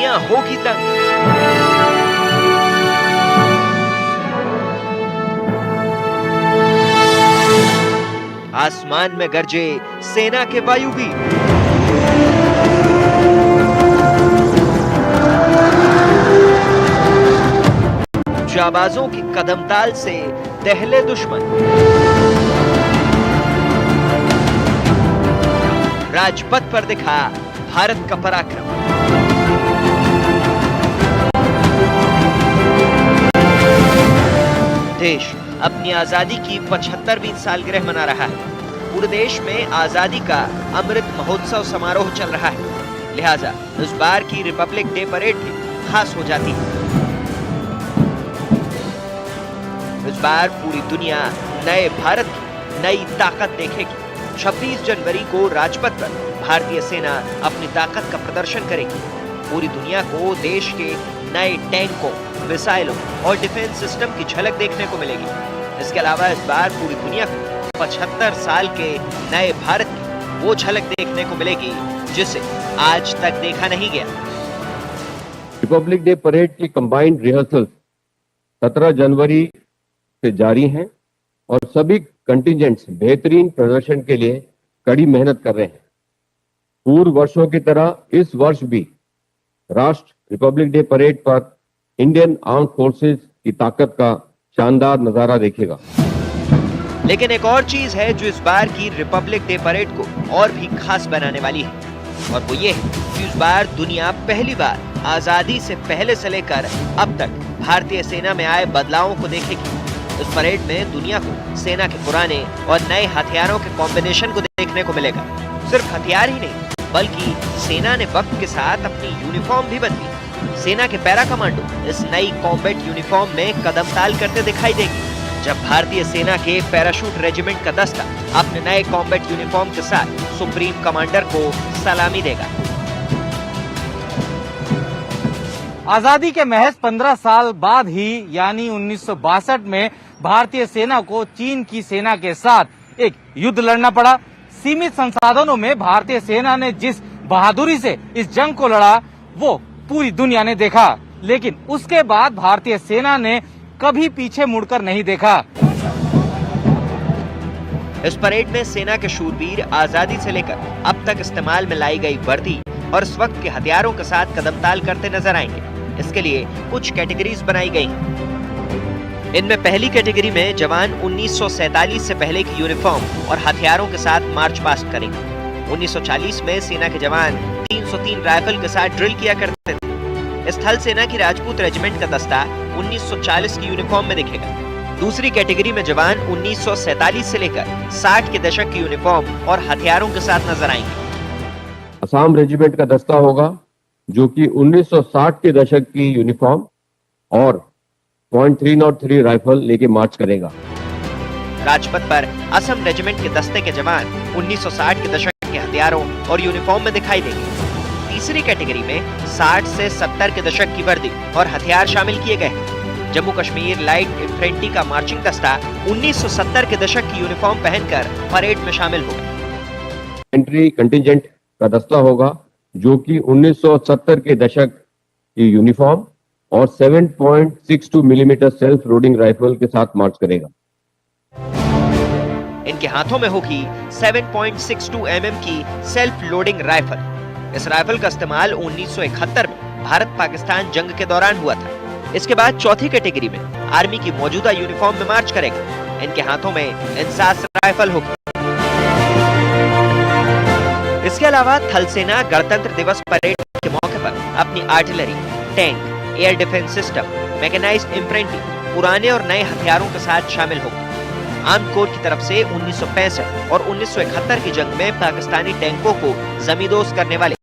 दुनिया होगी दंग। आसमान में गरजे सेना के वायुवीर। जाबाजों की कदमताल से दहले दुश्मन। राजपथ पर दिखा भारत का पराक्रम। देश अपनी आजादी की 75वीं सालगिरह मना रहा है। पूरे देश में आजादी का अमृत महोत्सव समारोह चल रहा है, लिहाजा इस बार की रिपब्लिक डे परेड भी खास हो जाती है। इस बार पूरी दुनिया नए भारत की नई ताकत देखेगी। 26 जनवरी को राजपथ पर भारतीय सेना अपनी ताकत का प्रदर्शन करेगी। पूरी दुनिया को देश के नए टैंकों, मिसाइलों और डिफेंस सिस्टम की झलक देखने को मिलेगी। इसके अलावा इस बार पूरी दुनिया को 75 साल के नए भारत की वो झलक देखने को मिलेगी जिसे आज तक देखा नहीं गया। रिपब्लिक डे परेड की कंबाइंड रिहर्सल 17 जनवरी से जारी हैं और सभी कंटिजेंट्स बेहतरीन प्रदर्शन के लिए कड़ी मेहनत कर रहे हैं। पूर्व वर्षों की तरह इस वर्ष भी राष्ट्र रिपब्लिक डे परेड पर इंडियन आर्म फोर्सेस की ताकत का शानदार नजारा देखेगा। लेकिन एक और चीज है जो इस बार की रिपब्लिक डे परेड को और भी खास बनाने वाली है, और वो ये है कि इस बार दुनिया पहली बार आजादी से पहले से लेकर अब तक भारतीय सेना में आए बदलावों को देखेगी। इस परेड में दुनिया को सेना के पुराने और नए हथियारों के कॉम्बिनेशन को देखने को मिलेगा। सिर्फ हथियार ही नहीं, बल्कि सेना ने वक्त के साथ अपनी यूनिफॉर्म भी बदली। सेना के पैरा कमांडो इस नई कॉम्बैट यूनिफॉर्म में कदमताल करते दिखाई देंगे, जब भारतीय सेना के पैराशूट रेजिमेंट का दस्ता अपने नए कॉम्बैट यूनिफॉर्म के साथ सुप्रीम कमांडर को सलामी देगा। आजादी के महज 15 साल बाद ही यानी 1962 में भारतीय सेना को चीन की सेना के साथ एक युद्ध लड़ना पड़ा। सीमित संसाधनों में भारतीय सेना ने जिस बहादुरी से इस जंग को लड़ा वो पूरी दुनिया ने देखा, लेकिन उसके बाद भारतीय सेना ने कभी पीछे मुड़कर नहीं देखा। इस परेड में सेना के शूरवीर आजादी से लेकर अब तक इस्तेमाल में लाई गई वर्दी और इस वक्त के हथियारों के साथ कदमताल करते नजर आएंगे। इसके लिए कुछ कैटेगरीज बनाई गई हैं। इनमें पहली कैटेगरी में जवान 1947 से पहले की यूनिफॉर्म और हथियारों के साथ मार्च पास्ट करेंगे। 1940 में सेना के जवान 303 राइफल के साथ ड्रिल किया करते थे। स्थल सेना की राजपूत रेजिमेंट का दस्ता 1940 की यूनिफॉर्म में दिखेगा। दूसरी कैटेगरी में जवान 1947 से लेकर 60 के दशक की यूनिफॉर्म और हथियारों के साथ नजर आएंगे। असम रेजिमेंट का दस्ता होगा जो कि 1960 के दशक की यूनिफॉर्म और .303 राइफल लेके मार्च करेगा। राजपथ पर असम रेजिमेंट के दस्ते के जवान 1960 के दशक के हथियारों और यूनिफॉर्म में दिखाई देंगे। तीसरी कैटेगरी में 60 से 70 के दशक की वर्दी और हथियार शामिल किए गए हैं। जम्मू कश्मीर लाइट इंफेंट्री का मार्चिंग दस्ता 1970 के दशक की यूनिफॉर्म पहनकर परेड में शामिल होगा। एंट्री कंटिजेंट का दस्ता होगा जो कि 1970 के दशक की यूनिफॉर्म और 7.62 मिलीमीटर सेल्फ लोडिंग राइफल के साथ मार्च करेगा। इनके हाथों में होगी 7.62 mm की सेल्फ लोडिंग राइफल। इस राइफल का इस्तेमाल 1971 में भारत पाकिस्तान जंग के दौरान हुआ था। इसके बाद चौथी कैटेगरी में आर्मी की मौजूदा यूनिफॉर्म में मार्च करेगा। इनके हाथों में इंसास राइफल होगी। इसके अलावा थल सेना गणतंत्र दिवस परेड के मौके पर अपनी artillery, tank, air defence system, mechanised infantry, पुराने और नए हथियारों के साथ शामिल होगी। आर्म्ड कोर की तरफ से 1965 और 1971 की जंग में पाकिस्तानी टैंकों को जमींदोज करने वाले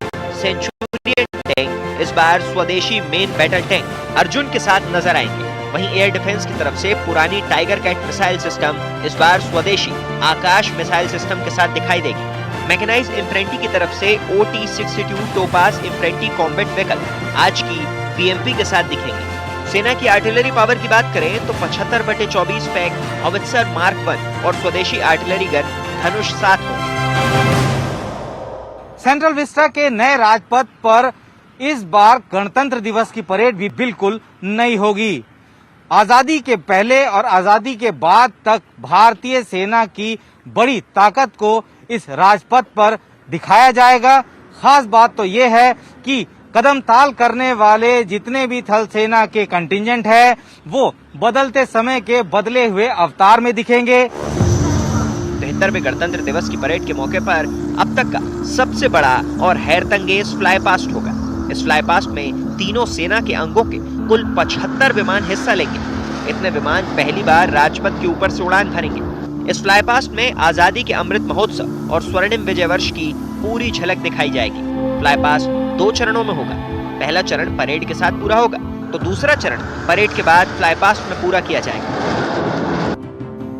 सेंचुरियन टैंक इस बार स्वदेशी मेन बैटल टैंक अर्जुन के साथ नजर आएंगे। वहीं एयर डिफेंस की तरफ से पुरानी टाइगर कैट मिसाइल सिस्टम इस बार स्वदेशी आकाश मिसाइल सिस्टम के साथ दिखाई देगी। मैकेनाइज्ड इंफेंट्री की तरफ से OT-62 topaz infantry combat vehicle आज की PMP के साथ दिखेंगे। सेना की आर्टिलरी पावर की बात करें तो 75/24 पैक हॉवित्जर मार्क 1 और स्वदेशी आर्टिलरी गन धनुष 7 होंगे। सेंट्रल विस्टा के नए राजपथ पर इस बार गणतंत्र दिवस की परेड भी बिल्कुल नई होगी। आजादी के पहले और आजादी के बाद तक भारतीय सेना की बड़ी ताकत को इस राजपथ पर दिखाया जाएगा। खास बात तो ये है कि कदम ताल करने वाले जितने भी थल सेना के कंटिंजेंट है वो बदलते समय के बदले हुए अवतार में दिखेंगे। 73वें गणतंत्र दिवस की परेड के मौके पर अब तक का सबसे बड़ा और हैरतअंगेज फ्लाई पास्ट होगा। इस फ्लाई पास्ट में तीनों सेना के अंगों के कुल 75 विमान हिस्सा लेंगे। इतने विमान पहली बार राजपथ के ऊपर से उड़ान भरेंगे। इस फ्लाई पास्ट में आजादी के अमृत महोत्सव और स्वर्णिम विजय वर्ष की पूरी झलक दिखाई जाएगी। फ्लाई पास्ट 2 चरणों में होगा। पहला चरण परेड के साथ पूरा होगा तो दूसरा चरण परेड के बाद फ्लाई पास्ट में पूरा किया जाएगा।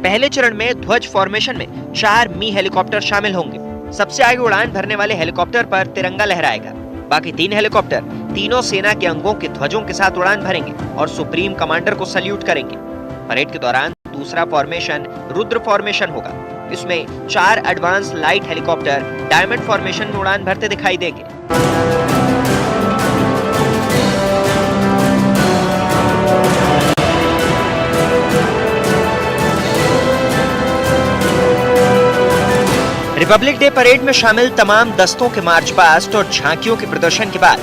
पहले चरण में ध्वज फॉर्मेशन में 4 मी हेलीकॉप्टर शामिल होंगे। सबसे आगे उड़ान भरने वाले हेलीकॉप्टर पर तिरंगा लहराएगा। बाकी 3 हेलीकॉप्टर तीनों सेना के अंगों के ध्वजों के साथ उड़ान भरेंगे और सुप्रीम कमांडर को सल्यूट करेंगे। परेड के दौरान दूसरा फॉर्मेशन रुद्र फॉर्मेशन होगा। इसमें 4 advance light helicopter diamond formation में उड़ान भरते दिखाई देंगे। रिपब्लिक डे परेड में शामिल तमाम दस्तों के मार्च पास्ट और झांकियों के प्रदर्शन के बाद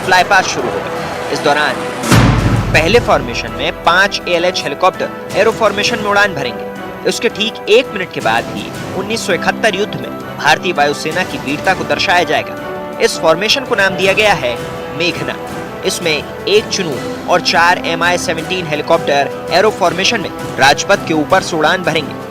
फ्लाई पास्ट शुरू होगा। इस दौरान पहले फॉर्मेशन में 5 ALH हेलीकॉप्टर एरो फॉर्मेशन में उड़ान भरेंगे। उसके ठीक 1 मिनट के बाद ही 1971 युद्ध में भारतीय वायुसेना की वीरता को दर्शाया जाएगा। इस फॉर्मेशन को नाम दिया गया है मेघना। इसमें 1 चुनूक और 4 Mi-17 हेलीकॉप्टर एरो फॉर्मेशन में राजपथ के ऊपर से उड़ान भरेंगे।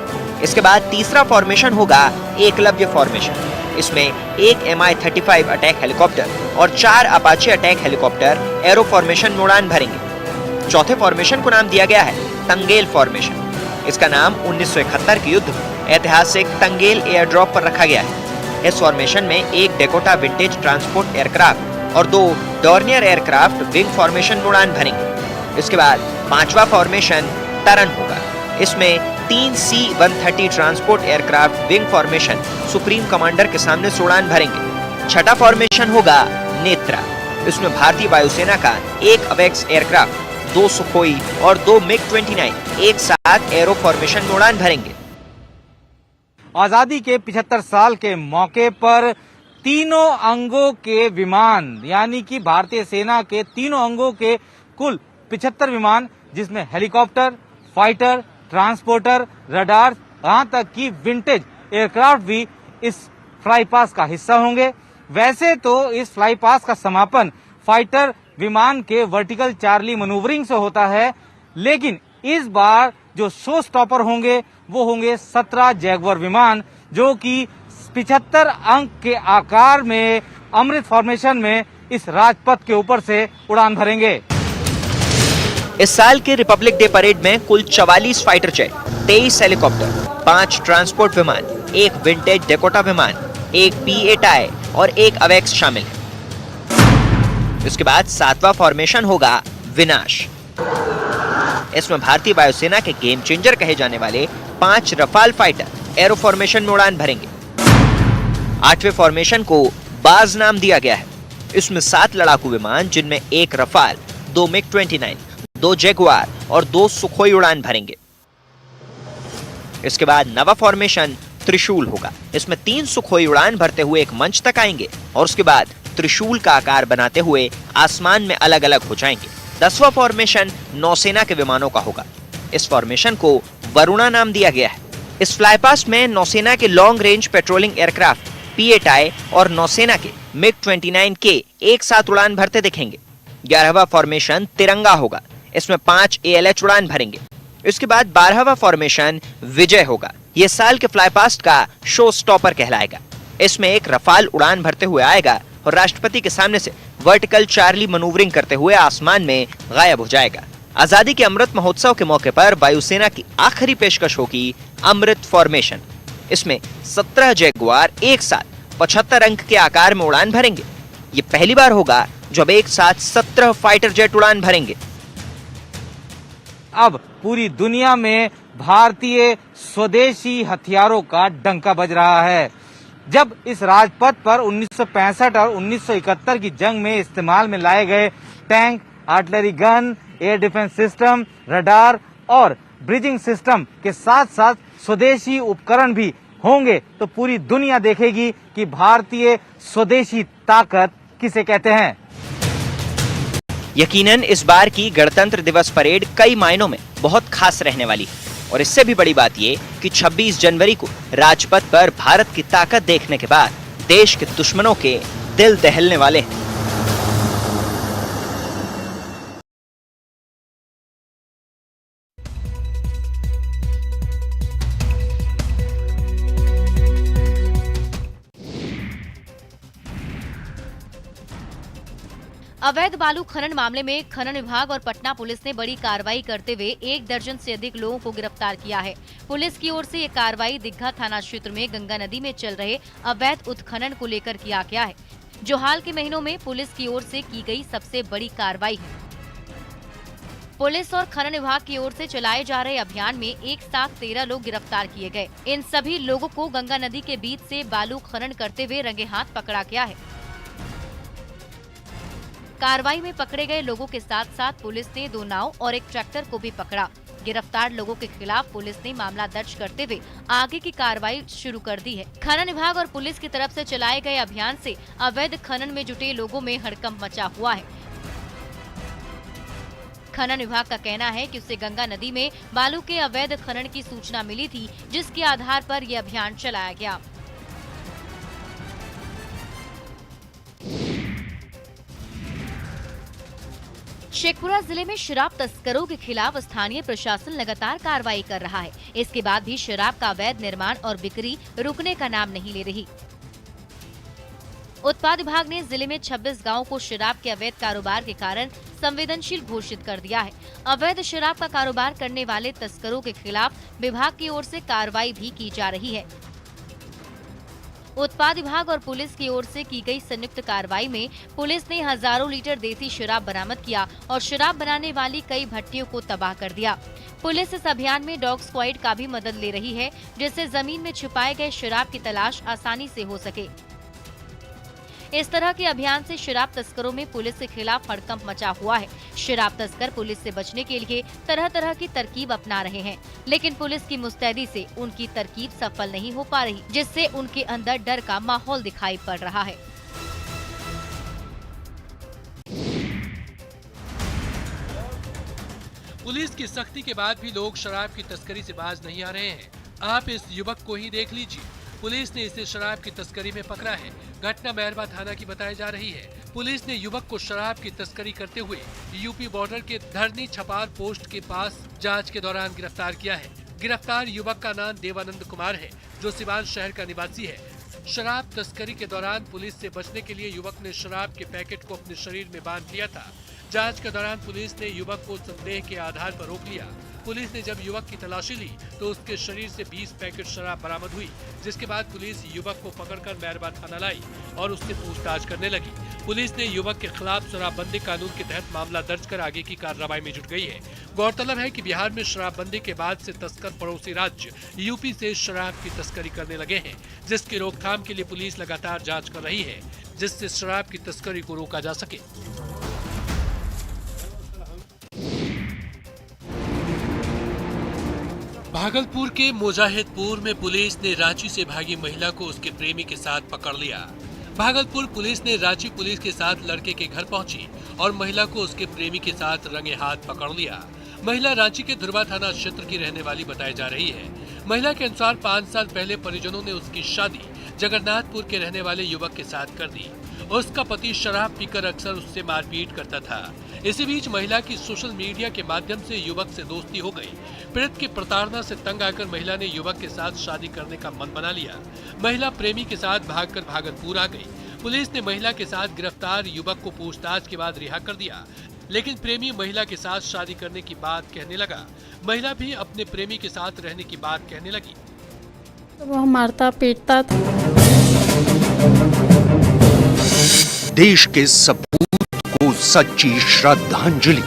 इसके बाद तीसरा फॉर्मेशन होगा एकलव्य फॉर्मेशन। इसमें 1 Mi-35 अटैक हेलीकॉप्टर और 4 Apache attack helicopter arrow formation में उड़ान भरेंगे। चौथे फॉर्मेशन को नाम दिया गया है तंगेल फॉर्मेशन। इसका नाम 1971 के युद्ध में ऐतिहासिक तंगेल एयर ड्रॉप पर रखा गया है। इस फॉर्मेशन में 1 डेकोटा विंटेज ट्रांसपोर्ट एयरक्राफ्ट और 2 डॉर्नियर एयरक्राफ्ट विंग फॉर्मेशन में उड़ान भरेंगे। इसके बाद 5वां फॉर्मेशन तरन होगा। इसमें 3 C-130 transport aircraft wing formation supreme commander के सामने से उड़ान भरेंगे। छठा फॉर्मेशन होगा नेत्रा। इसमें भारतीय वायुसेना का 1 अवेक्स एयरक्राफ्ट, 2 सुखोई और 2 MiG-29 एक साथ एरो फॉर्मेशन में उड़ान भरेंगे। आजादी के 75 साल के मौके पर तीनों अंगों के विमान यानी कि भारतीय सेना के तीनों अंगों के कुल 75 विमान, जिसमें हेलीकॉप्टर, फाइटर, ट्रांसपोर्टर, रडार, यहां तक कि विंटेज एयरक्राफ्ट भी इस फ्लाई पास का हिस्सा होंगे। वैसे तो इस फ्लाई पास का समापन फाइटर विमान के वर्टिकल चार्ली मनूवरिंग से होता है, लेकिन इस बार जो शो स्टॉपर होंगे वो होंगे 17 जैगुआर विमान, जो कि 75 अंक के आकार में अमृत फॉर्मेशन में इस राजपथ के ऊपर से उड़ान भरेंगे। इस साल के रिपब्लिक डे परेड में कुल 44 फाइटर जेट, 23 हेलीकॉप्टर, 5 ट्रांसपोर्ट विमान, 1 विंटेज डेकोटा विमान, 1 P-8I और 1 अवेक्स शामिल है। इसके बाद 7वां फॉर्मेशन होगा विनाश। इसमें भारतीय वायुसेना के गेम चेंजर कहे जाने वाले 5 रफाल फाइटर एरो फॉर्मेशन में उड़ान भरेंगे। 8वें फॉर्मेशन को बाज नाम दिया गया है। इसमें 7 लड़ाकू विमान, जिनमें 1 रफाल, 2 MiG-29, 2 जैगुआर और 2 सुखोई उड़ान भरेंगे। इसके बाद 9वां फॉर्मेशन त्रिशूल होगा। इसमें 3 सुखोई उड़ान भरते हुए एक मंच तक आएंगे और उसके बाद त्रिशूल का आकार बनाते हुए आसमान में अलग अलग हो जाएंगे। 10वां फॉर्मेशन नौसेना के विमानों का होगा। इस फॉर्मेशन को वरुणा नाम दिया गया है। इस फ्लाईपास्ट में नौसेना के long range patrolling aircraft P-8I और नौसेना के MiG-29K एक साथ उड़ान भरते दिखेंगे। 11वां फॉर्मेशन तिरंगा होगा। इसमें 5 ALH उड़ान भरेंगे। इसके बाद 12वां फॉर्मेशन विजय होगा। यह साल के फ्लाईपास्ट का शो स्टॉपर कहलाएगा। इसमें एक रफाल उड़ान भरते हुए आएगा और राष्ट्रपति के सामने से वर्टिकल चार्ली मनूवरिंग करते हुए आसमान में गायब हो जाएगा। आजादी के अमृत महोत्सव के मौके पर वायुसेना की आखिरी पेशकश होगी अमृत फॉर्मेशन। इसमें 17 जैगुआर एक साथ 75 अंक के आकार में उड़ान भरेंगे। ये पहली बार होगा जब एक साथ 17 फाइटर जेट उड़ान भरेंगे। अब पूरी दुनिया में भारतीय स्वदेशी हथियारों का डंका बज रहा है। जब इस राजपथ पर 1965 और 1971 की जंग में इस्तेमाल में लाए गए tank, artillery gun, air defence system, radar और ब्रिजिंग सिस्टम के साथ साथ स्वदेशी उपकरण भी होंगे तो पूरी दुनिया देखेगी कि भारतीय स्वदेशी ताकत किसे कहते हैं। यकीनन इस बार की गणतंत्र दिवस परेड कई मायनों में बहुत खास रहने वाली है और इससे भी बड़ी बात ये कि 26 जनवरी को राजपथ पर भारत की ताकत देखने के बाद देश के दुश्मनों के दिल दहलने वाले हैं। अवैध बालू खनन मामले में खनन विभाग और पटना पुलिस ने बड़ी कार्रवाई करते हुए 1 दर्जन से अधिक लोगों को गिरफ्तार किया है। पुलिस की ओर से ये कार्रवाई दिग्घा थाना क्षेत्र में गंगा नदी में चल रहे अवैध उत्खनन को लेकर किया गया है, जो हाल के महीनों में पुलिस की ओर से की गई सबसे बड़ी कार्रवाई है। पुलिस और खनन विभाग की ओर से चलाए जा रहे अभियान में एक साथ 13 लोग गिरफ्तार किए गए। इन सभी लोगों को गंगा नदी के बीच से बालू खनन करते हुए रंगे हाथ पकड़ा गया है। कार्रवाई में पकड़े गए लोगों के साथ साथ पुलिस ने 2 नाव और एक ट्रैक्टर को भी पकड़ा। गिरफ्तार लोगों के खिलाफ पुलिस ने मामला दर्ज करते हुए आगे की कार्रवाई शुरू कर दी है। खनन विभाग और पुलिस की तरफ से चलाए गए अभियान से अवैध खनन में जुटे लोगों में हड़कंप मचा हुआ है। खनन विभाग का कहना है कि उसे गंगा नदी में बालू के अवैध खनन की सूचना मिली थी, जिसके आधार पर यह अभियान चलाया गया। शेखपुरा जिले में शराब तस्करों के खिलाफ स्थानीय प्रशासन लगातार कार्रवाई कर रहा है। इसके बाद भी शराब का अवैध निर्माण और बिक्री रुकने का नाम नहीं ले रही। उत्पाद विभाग ने जिले में 26 गांवों को शराब के अवैध कारोबार के कारण संवेदनशील घोषित कर दिया है। अवैध शराब का कारोबार करने वाले तस्करों के खिलाफ विभाग की ओर से कार्रवाई भी की जा रही है। उत्पाद विभाग और पुलिस की ओर से की गई संयुक्त कार्रवाई में पुलिस ने हजारों लीटर देसी शराब बरामद किया और शराब बनाने वाली कई भट्टियों को तबाह कर दिया। पुलिस इस अभियान में डॉग स्क्वाड का भी मदद ले रही है, जिससे जमीन में छुपाए गए शराब की तलाश आसानी से हो सके। इस तरह के अभियान से शराब तस्करों में पुलिस के खिलाफ हड़कंप मचा हुआ है। शराब तस्कर पुलिस से बचने के लिए तरह तरह की तरकीब अपना रहे हैं, लेकिन पुलिस की मुस्तैदी से उनकी तरकीब सफल नहीं हो पा रही, जिससे उनके अंदर डर का माहौल दिखाई पड़ रहा है। पुलिस की सख्ती के बाद भी लोग शराब की तस्करी से बाज नहीं आ रहे हैं। आप इस युवक को ही देख लीजिए, पुलिस ने इसे शराब की तस्करी में पकड़ा है। घटना मेहरबा थाना की बताई जा रही है। पुलिस ने युवक को शराब की तस्करी करते हुए यूपी बॉर्डर के धरनी छपार पोस्ट के पास जांच के दौरान गिरफ्तार किया है। गिरफ्तार युवक का नाम देवानंद कुमार है, जो सिवान शहर का निवासी है। शराब तस्करी के दौरान पुलिस से बचने के लिए युवक ने शराब के पैकेट को अपने शरीर में बांध लिया था। जांच के दौरान पुलिस ने युवक को संदेह के आधार पर रोक लिया। पुलिस ने जब युवक की तलाशी ली तो उसके शरीर से 20 पैकेट शराब बरामद हुई, जिसके बाद पुलिस युवक को पकड़कर मेहरबा थाना लाई और उससे पूछताछ करने लगी। पुलिस ने युवक के खिलाफ शराबबंदी कानून के तहत मामला दर्ज कर आगे की कार्रवाई में जुट गई है। गौरतलब है कि बिहार में शराबबंदी के बाद से तस्कर पड़ोसी राज्य यूपी से शराब की तस्करी करने लगे हैं, जिसकी रोकथाम के लिए पुलिस लगातार जाँच कर रही है, जिससे शराब की तस्करी को रोका जा सके। भागलपुर के मुजाहिदपुर में पुलिस ने रांची से भागी महिला को उसके प्रेमी के साथ पकड़ लिया। भागलपुर पुलिस ने रांची पुलिस के साथ लड़के के घर पहुंची और महिला को उसके प्रेमी के साथ रंगे हाथ पकड़ लिया। महिला रांची के धुरवा थाना क्षेत्र की रहने वाली बताई जा रही है। महिला के अनुसार 5 साल पहले परिजनों ने उसकी शादी जगन्नाथपुर के रहने वाले युवक के साथ कर दी। उसका पति शराब पीकर अक्सर उससे मारपीट करता था। इसी बीच महिला की सोशल मीडिया के माध्यम से युवक से दोस्ती हो गई। पीड़ित की प्रताड़ना से तंग आकर महिला ने युवक के साथ शादी करने का मन बना लिया। महिला प्रेमी के साथ भागकर भागलपुर आ गई। पुलिस ने महिला के साथ गिरफ्तार युवक को पूछताछ के बाद रिहा कर दिया, लेकिन प्रेमी महिला के साथ शादी करने की बात कहने लगा। महिला भी अपने प्रेमी के साथ रहने की बात कहने लगी। तो वो मारता पीटता था। देश के सपूत को सच्ची श्रद्धांजलि।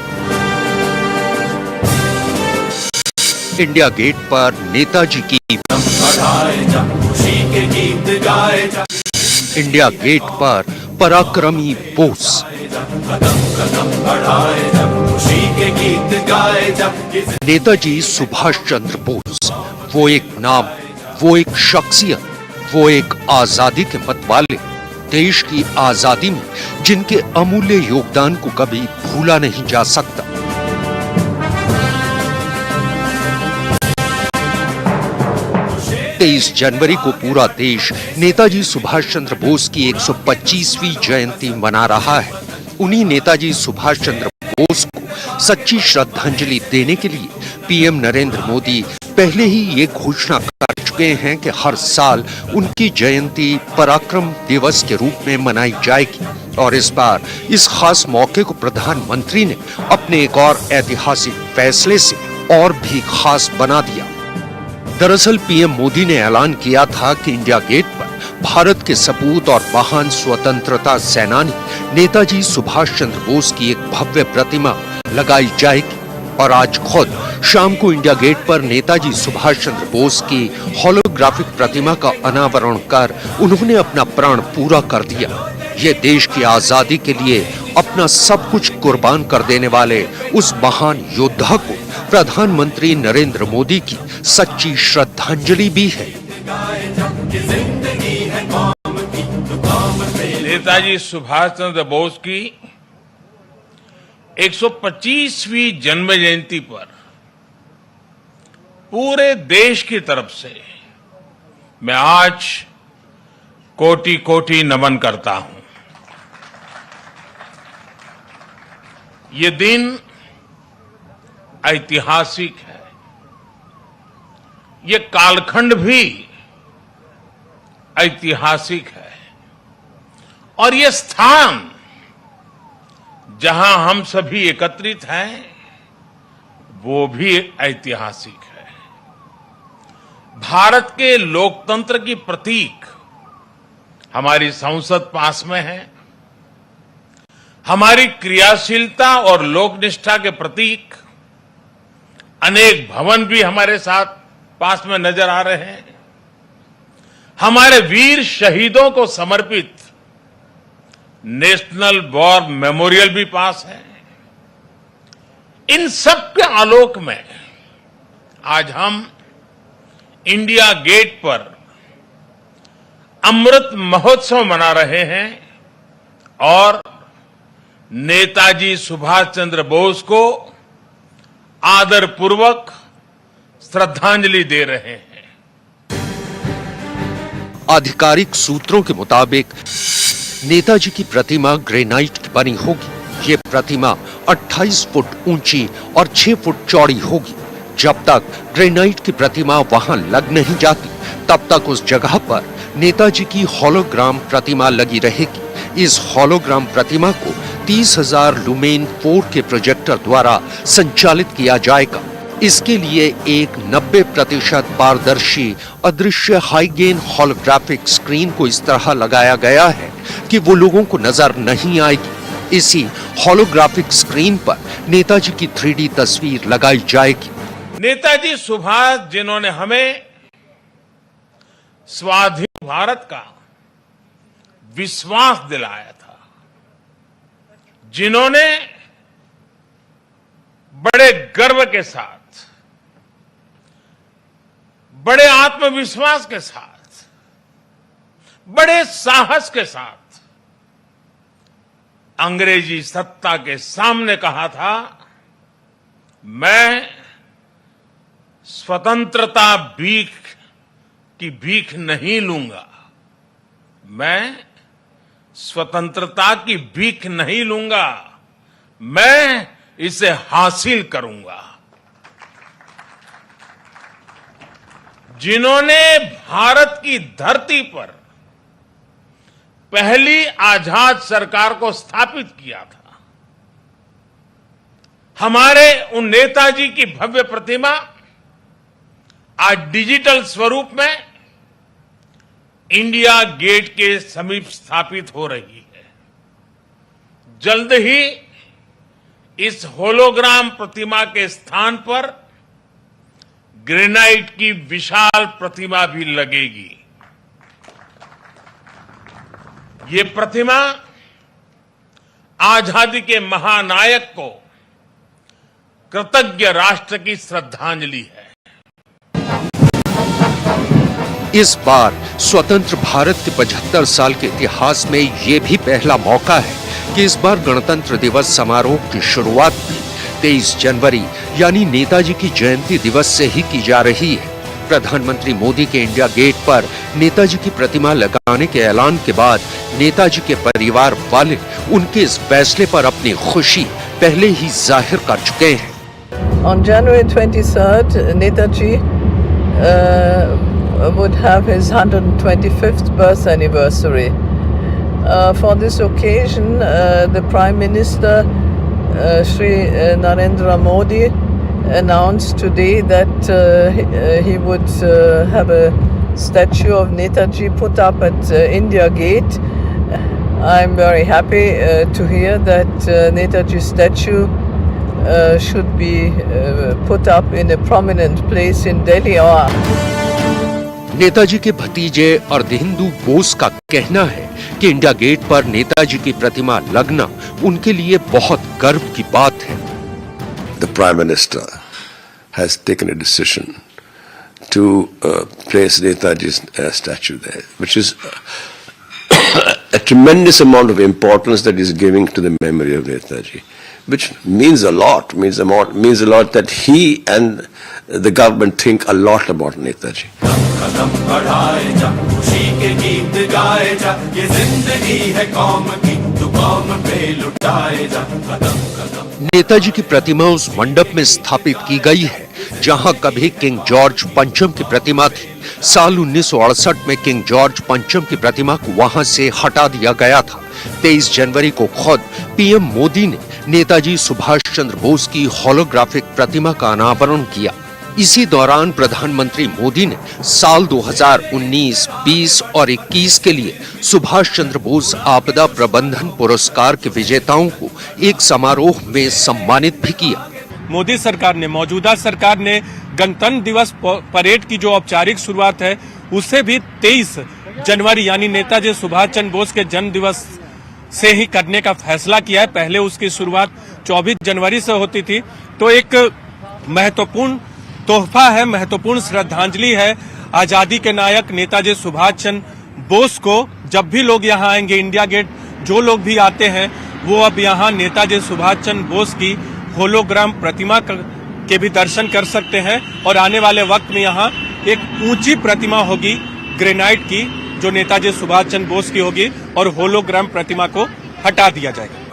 इंडिया गेट पर नेताजी की खुशी के गीत गाए इंडिया गेट पर पराक्रमी बोस। नेताजी सुभाष चंद्र बोस, वो एक नाम, वो एक शख्सियत, वो एक आजादी के मत वाले, देश की आजादी में जिनके अमूल्य योगदान को कभी भूला नहीं जा सकता। तेईस जनवरी को पूरा देश नेताजी सुभाष चंद्र बोस की 125वीं जयंती मना रहा है। उन्हीं नेताजी सुभाष चंद्र बोस को सच्ची श्रद्धांजलि देने के लिए पीएम नरेंद्र मोदी पहले ही ये घोषणा कर चुके हैं कि हर साल उनकी जयंती पराक्रम दिवस के रूप में मनाई जाएगी और इस बार इस खास मौके को प्रधानमंत्री ने अपने एक और ऐतिहासिक फैसले से और भी खास बना दिया। दरअसल पीएम मोदी ने ऐलान किया था कि इंडिया गेट पर भारत के सपूत और महान स्वतंत्रता सेनानी नेताजी सुभाष चंद्र बोस की एक भव्य प्रतिमा लगाई जाएगी और आज खुद शाम को इंडिया गेट पर नेताजी सुभाष चंद्र बोस की होलोग्राफिक प्रतिमा का अनावरण कर उन्होंने अपना प्राण पूरा कर दिया। ये देश की आजादी के लिए अपना सब कुछ कुर्बान कर देने वाले उस महान योद्धा को प्रधानमंत्री नरेंद्र मोदी की सच्ची श्रद्धांजलि भी है। नेताजी सुभाष चंद्र बोस की 125वीं जन्म जयंती पर पूरे देश की तरफ से मैं आज कोटि कोटि नमन करता हूं। ये दिन ऐतिहासिक है, ये कालखंड भी ऐतिहासिक है और ये स्थान जहां हम सभी एकत्रित हैं वो भी ऐतिहासिक है। भारत के लोकतंत्र की प्रतीक हमारी संसद पास में है, हमारी क्रियाशीलता और लोकनिष्ठा के प्रतीक अनेक भवन भी हमारे साथ पास में नजर आ रहे हैं, हमारे वीर शहीदों को समर्पित नेशनल वॉर मेमोरियल भी पास है। इन सब के आलोक में आज हम इंडिया गेट पर अमृत महोत्सव मना रहे हैं और नेताजी सुभाष चंद्र बोस को आदरपूर्वक श्रद्धांजलि दे रहे हैं। आधिकारिक सूत्रों के मुताबिक नेताजी की प्रतिमा ग्रेनाइट की बनी होगी। ये प्रतिमा 28 फुट ऊंची और 6 फुट चौड़ी होगी। जब तक ग्रेनाइट की प्रतिमा वहां लग नहीं जाती तब तक उस जगह पर नेताजी की होलोग्राम प्रतिमा लगी रहेगी। इस होलोग्राम प्रतिमा को 30,000 लुमेन 4 के प्रोजेक्टर द्वारा संचालित किया जाएगा। इसके लिए एक 90% पारदर्शी अदृश्य हाईगेन होलोग्राफिक स्क्रीन को इस तरह लगाया गया है कि वो लोगों को नजर नहीं आएगी। इसी होलोग्राफिक स्क्रीन पर नेताजी की 3D तस्वीर लगाई जाएगी। नेताजी सुभाष जिन्होंने हमें स्वाधीन भारत का विश्वास दिलाया था, जिन्होंने बड़े गर्व के साथ, बड़े आत्मविश्वास के साथ, बड़े साहस के साथ अंग्रेजी सत्ता के सामने कहा था, मैं स्वतंत्रता की भीख नहीं लूंगा, मैं स्वतंत्रता की भीख नहीं लूंगा, मैं इसे हासिल करूंगा। जिन्होंने भारत की धरती पर पहली आजाद सरकार को स्थापित किया था, हमारे उन नेताजी की भव्य प्रतिमा आज डिजिटल स्वरूप में इंडिया गेट के समीप स्थापित हो रही है। जल्द ही इस होलोग्राम प्रतिमा के स्थान पर ग्रेनाइट की विशाल प्रतिमा भी लगेगी। ये प्रतिमा आजादी के महानायक को कृतज्ञ राष्ट्र की श्रद्धांजलि है। इस बार स्वतंत्र भारत के 75 साल के इतिहास में ये भी पहला मौका है कि इस बार गणतंत्र दिवस समारोह की शुरुआत भी 23 जनवरी यानी नेताजी की जयंती दिवस से ही की जा रही है। प्रधानमंत्री मोदी के इंडिया गेट पर नेताजी की प्रतिमा लगाने के ऐलान के बाद नेताजी के परिवार वाले उनके इस फैसले पर अपनी खुशी पहले ही जाहिर कर चुके हैं। On January 23rd, Netaji would have his 125th birth anniversary. For this occasion, the Prime Minister, Shri Narendra Modi, announced today that he would have a statue of Netaji put up at India Gate. I'm very happy to hear that Netaji's statue should be put up in a prominent place in Delhi. Netaji के भतीजे अर्धहिंदू बोस का कहना है कि India gate पर नेताजी की प्रतिमा लगना उनके लिए बहुत गर्व की बात है। The Prime Minister has taken a decision to place Netaji's statue there, which is a tremendous amount of importance that is giving to the memory of Netaji, which means a lot, means a lot that he and the government think a lot about Netaji. Netaji की प्रतिमा उस मंडप में स्थापित की गई है जहां कभी किंग जॉर्ज पंचम की प्रतिमा थी। साल 1968 में किंग जॉर्ज पंचम की प्रतिमा को वहां से हटा दिया गया था। 23 जनवरी को खुद पीएम मोदी ने नेताजी सुभाष चंद्र बोस की होलोग्राफिक प्रतिमा का अनावरण किया। इसी दौरान प्रधानमंत्री मोदी ने साल 2019, 20 और 21 के लिए सुभाष चंद्र बोस आपदा प्रबंधन पुरस्कार के विजेताओं को एक समारोह में सम्मानित भी किया। मोदी सरकार ने, मौजूदा सरकार ने गणतंत्र दिवस परेड की जो औपचारिक शुरुआत है उसे भी 23 जनवरी यानी नेताजी सुभाष चंद्र बोस के जन्म दिवस से ही करने का फैसला किया है। पहले उसकी शुरुआत 24 जनवरी से होती थी। तो एक महत्वपूर्ण तोहफा है, महत्वपूर्ण श्रद्धांजलि है आजादी के नायक नेताजी सुभाष चंद्र बोस को। जब भी लोग यहाँ आएंगे, इंडिया गेट जो लोग भी आते हैं वो अब यहाँ नेताजी सुभाष चंद्र बोस की होलोग्राम प्रतिमा के भी दर्शन कर सकते हैं। और आने वाले वक्त में यहाँ एक ऊंची प्रतिमा होगी ग्रेनाइट की जो नेताजी सुभाष चंद्र बोस की होगी और होलोग्राम प्रतिमा को हटा दिया जाएगा।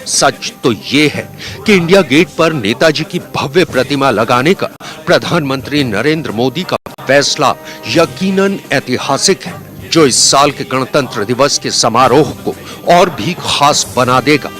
सच तो ये है कि इंडिया गेट पर नेताजी की भव्य प्रतिमा लगाने का प्रधानमंत्री नरेंद्र मोदी का फैसला यकीनन ऐतिहासिक है, जो इस साल के गणतंत्र दिवस के समारोह को और भी खास बना देगा।